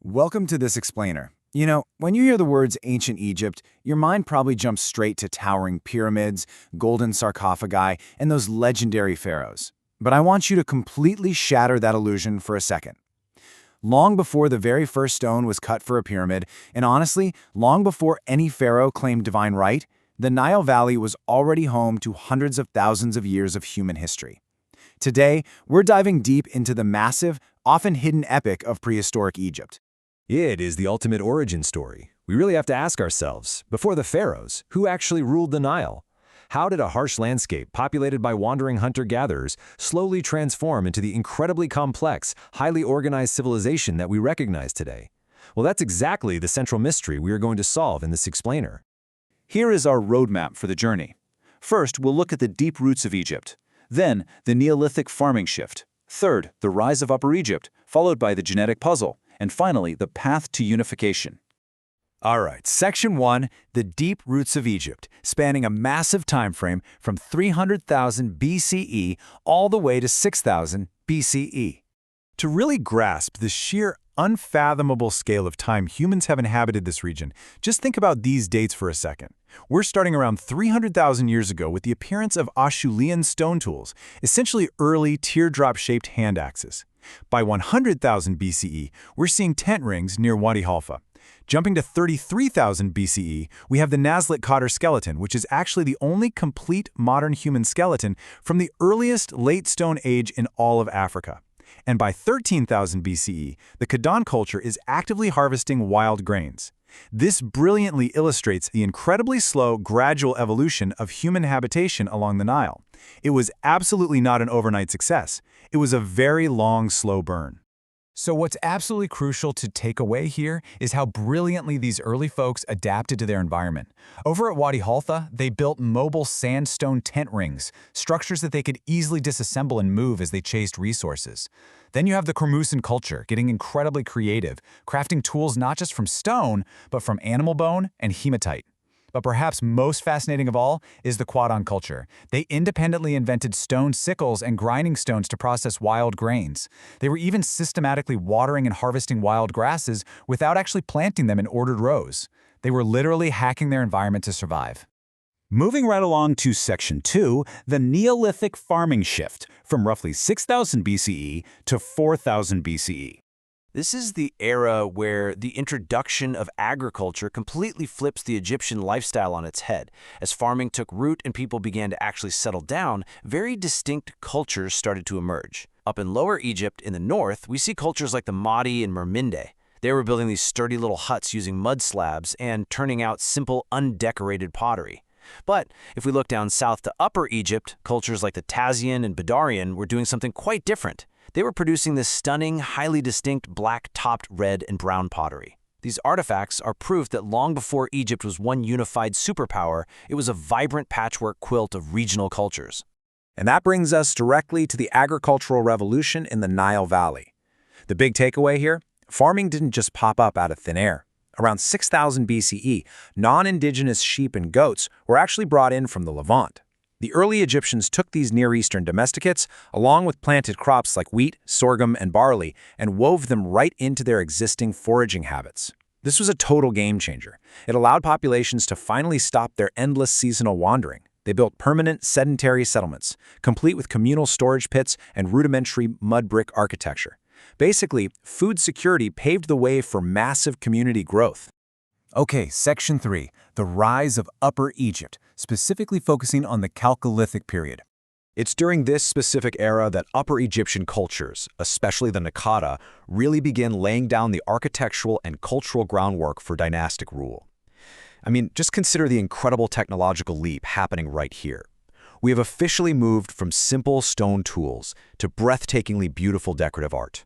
Welcome to this explainer. When you hear the words ancient Egypt, your mind probably jumps straight to towering pyramids, golden sarcophagi, and those legendary pharaohs. But I want you to completely shatter that illusion for a second. Long before the very first stone was cut for a pyramid, and honestly, long before any pharaoh claimed divine right, the Nile Valley was already home to hundreds of thousands of years of human history. Today, we're diving deep into the massive, often hidden epic of prehistoric Egypt. It is the ultimate origin story. We really have to ask ourselves, before the pharaohs, who actually ruled the Nile? How did a harsh landscape populated by wandering hunter-gatherers slowly transform into the incredibly complex, highly organized civilization that we recognize today? Well, that's exactly the central mystery we are going to solve in this explainer. Here is our roadmap for the journey. First, we'll look at the deep roots of Egypt. Then, the Neolithic farming shift. Third, the rise of Upper Egypt, followed by the genetic puzzle. And finally, the path to unification. All right, Section 1, the deep roots of Egypt, spanning a massive time frame from 300,000 BCE all the way to 6,000 BCE. To really grasp the sheer unfathomable scale of time humans have inhabited this region, just think about these dates for a second. We're starting around 300,000 years ago with the appearance of Acheulean stone tools, essentially early teardrop-shaped hand axes. By 100,000 BCE, we're seeing tent rings near Wadi Halfa. Jumping to 33,000 BCE, we have the Nazca skeleton, which is actually the only complete modern human skeleton from the earliest late Stone Age in all of Africa. And by 13,000 BCE, the Qadan culture is actively harvesting wild grains. This brilliantly illustrates the incredibly slow, gradual evolution of human habitation along the Nile. It was absolutely not an overnight success. It was a very long, slow burn. So what's absolutely crucial to take away here is how brilliantly these early folks adapted to their environment. Over at Wadi Halfa, they built mobile sandstone tent rings, structures that they could easily disassemble and move as they chased resources. Then you have the Khormusan culture, getting incredibly creative, crafting tools not just from stone, but from animal bone and hematite. But perhaps most fascinating of all is the Qadan culture. They independently invented stone sickles and grinding stones to process wild grains. They were even systematically watering and harvesting wild grasses without actually planting them in ordered rows. They were literally hacking their environment to survive. Moving right along to Section 2, the Neolithic farming shift, from roughly 6,000 BCE to 4,000 BCE. This is the era where the introduction of agriculture completely flips the Egyptian lifestyle on its head. As farming took root and people began to actually settle down, very distinct cultures started to emerge. Up in Lower Egypt in the north, we see cultures like the Mahdi and Merimde. They were building these sturdy little huts using mud slabs and turning out simple, undecorated pottery. But if we look down south to Upper Egypt, cultures like the Tazian and Badarian were doing something quite different. They were producing this stunning, highly distinct black-topped red and brown pottery. These artifacts are proof that long before Egypt was one unified superpower, it was a vibrant patchwork quilt of regional cultures. And that brings us directly to the agricultural revolution in the Nile Valley. The big takeaway here? Farming didn't just pop up out of thin air. Around 6,000 BCE, non-indigenous sheep and goats were actually brought in from the Levant. The early Egyptians took these Near Eastern domesticates, along with planted crops like wheat, sorghum, and barley, and wove them right into their existing foraging habits. This was a total game changer. It allowed populations to finally stop their endless seasonal wandering. They built permanent, sedentary settlements, complete with communal storage pits and rudimentary mud brick architecture. Basically, food security paved the way for massive community growth. Okay, Section 3, the rise of Upper Egypt, specifically focusing on the Chalcolithic period. It's during this specific era that Upper Egyptian cultures, especially the Naqada, really begin laying down the architectural and cultural groundwork for dynastic rule. Just consider the incredible technological leap happening right here. We have officially moved from simple stone tools to breathtakingly beautiful decorative art.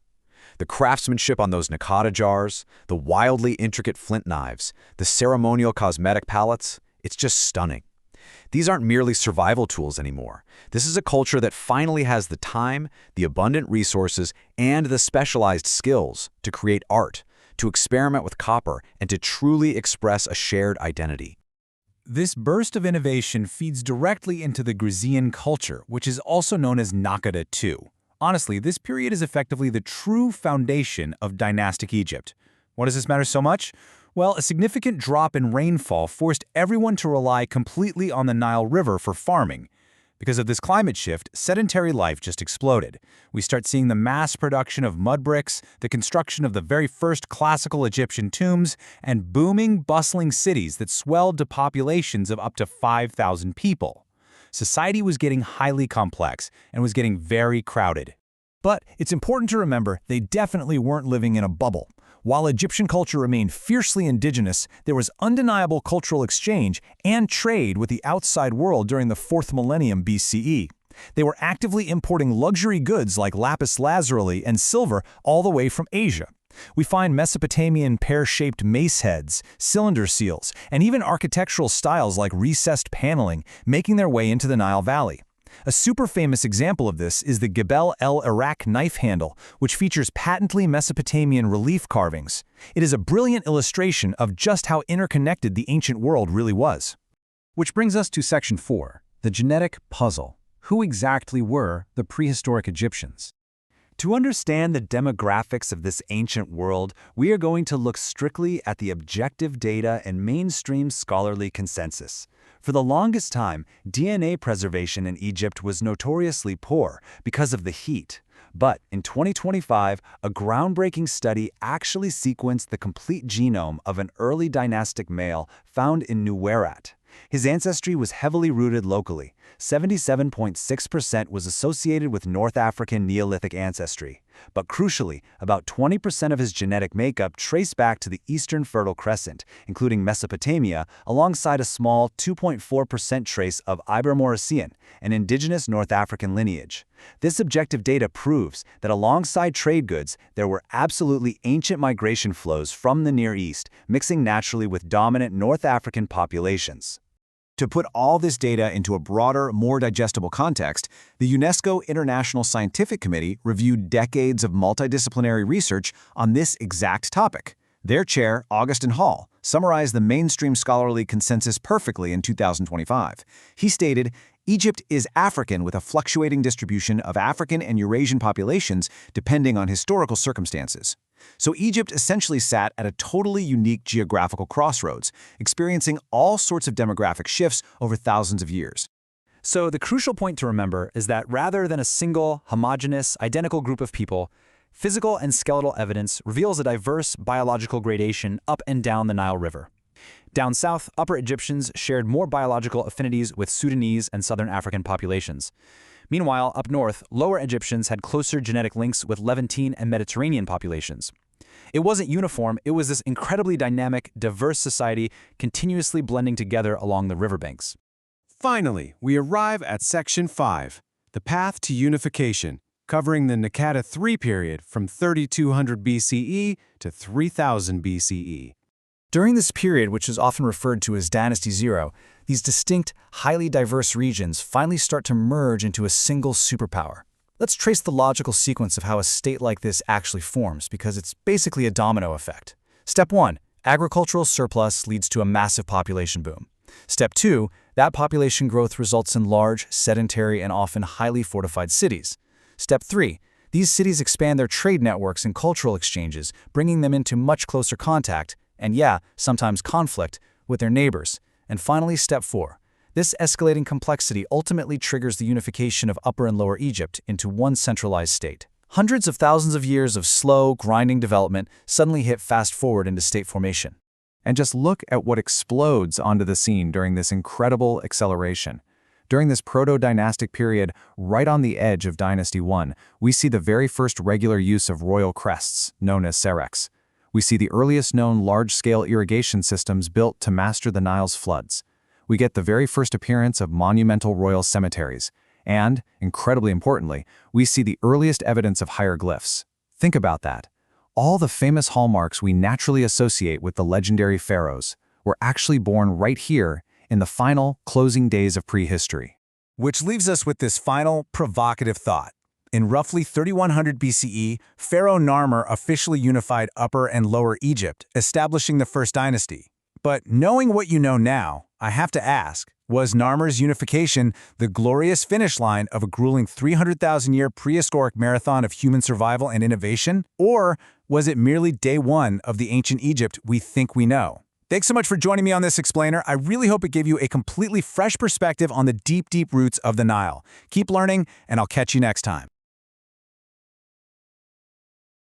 The craftsmanship on those Naqada jars, the wildly intricate flint knives, the ceremonial cosmetic palettes, it's just stunning. These aren't merely survival tools anymore. This is a culture that finally has the time, the abundant resources, and the specialized skills to create art, to experiment with copper, and to truly express a shared identity. This burst of innovation feeds directly into the Grizian culture, which is also known as Naqada too. Honestly, this period is effectively the true foundation of dynastic Egypt. Why does this matter so much? Well, a significant drop in rainfall forced everyone to rely completely on the Nile River for farming. Because of this climate shift, sedentary life just exploded. We start seeing the mass production of mud bricks, the construction of the very first classical Egyptian tombs, and booming, bustling cities that swelled to populations of up to 5,000 people. Society was getting highly complex and was getting very crowded. But it's important to remember they definitely weren't living in a bubble. While Egyptian culture remained fiercely indigenous, there was undeniable cultural exchange and trade with the outside world during the 4th millennium BCE. They were actively importing luxury goods like lapis lazuli and silver all the way from Asia. We find Mesopotamian pear-shaped mace heads, cylinder seals, and even architectural styles like recessed paneling making their way into the Nile Valley. A super famous example of this is the Gebel el-Iraq knife handle, which features patently Mesopotamian relief carvings. It is a brilliant illustration of just how interconnected the ancient world really was. Which brings us to Section 4, the genetic puzzle. Who exactly were the prehistoric Egyptians? To understand the demographics of this ancient world, we are going to look strictly at the objective data and mainstream scholarly consensus. For the longest time, DNA preservation in Egypt was notoriously poor because of the heat. But in 2025, a groundbreaking study actually sequenced the complete genome of an early dynastic male found in Nuweirat. His ancestry was heavily rooted locally. 77.6% was associated with North African Neolithic ancestry. But crucially, about 20% of his genetic makeup traced back to the Eastern Fertile Crescent, including Mesopotamia, alongside a small 2.4% trace of Ibermaurusian, an indigenous North African lineage. This objective data proves that alongside trade goods, there were absolutely ancient migration flows from the Near East, mixing naturally with dominant North African populations. To put all this data into a broader, more digestible context, the UNESCO International Scientific Committee reviewed decades of multidisciplinary research on this exact topic. Their chair, Augustin Hall, summarized the mainstream scholarly consensus perfectly in 2025. He stated, "Egypt is African with a fluctuating distribution of African and Eurasian populations depending on historical circumstances." So Egypt essentially sat at a totally unique geographical crossroads, experiencing all sorts of demographic shifts over thousands of years. So the crucial point to remember is that rather than a single, homogeneous, identical group of people, physical and skeletal evidence reveals a diverse biological gradation up and down the Nile River. Down south, Upper Egyptians shared more biological affinities with Sudanese and Southern African populations. Meanwhile, up north, Lower Egyptians had closer genetic links with Levantine and Mediterranean populations. It wasn't uniform, it was this incredibly dynamic, diverse society continuously blending together along the riverbanks. Finally, we arrive at Section 5, the path to unification, covering the Naqada III period from 3200 BCE to 3000 BCE. During this period, which is often referred to as Dynasty Zero, these distinct, highly diverse regions finally start to merge into a single superpower. Let's trace the logical sequence of how a state like this actually forms, because it's basically a domino effect. Step 1, agricultural surplus leads to a massive population boom. Step 2, that population growth results in large, sedentary, and often highly fortified cities. Step 3, these cities expand their trade networks and cultural exchanges, bringing them into much closer contact, and sometimes conflict, with their neighbors. And finally, Step 4. This escalating complexity ultimately triggers the unification of Upper and Lower Egypt into one centralized state. Hundreds of thousands of years of slow, grinding development suddenly hit fast forward into state formation. And just look at what explodes onto the scene during this incredible acceleration. During this proto-dynastic period, right on the edge of Dynasty I, we see the very first regular use of royal crests, known as serex. We see the earliest known large-scale irrigation systems built to master the Nile's floods. We get the very first appearance of monumental royal cemeteries. And, incredibly importantly, we see the earliest evidence of hieroglyphs. Think about that. All the famous hallmarks we naturally associate with the legendary pharaohs were actually born right here in the final, closing days of prehistory. Which leaves us with this final, provocative thought. In roughly 3100 BCE, Pharaoh Narmer officially unified Upper and Lower Egypt, establishing the First Dynasty. But knowing what you know now, I have to ask, Was Narmer's unification the glorious finish line of a grueling 300,000-year prehistoric marathon of human survival and innovation? Or was it merely day one of the ancient Egypt we think we know? Thanks so much for joining me on this explainer. I really hope it gave you a completely fresh perspective on the deep, deep roots of the Nile. Keep learning, and I'll catch you next time.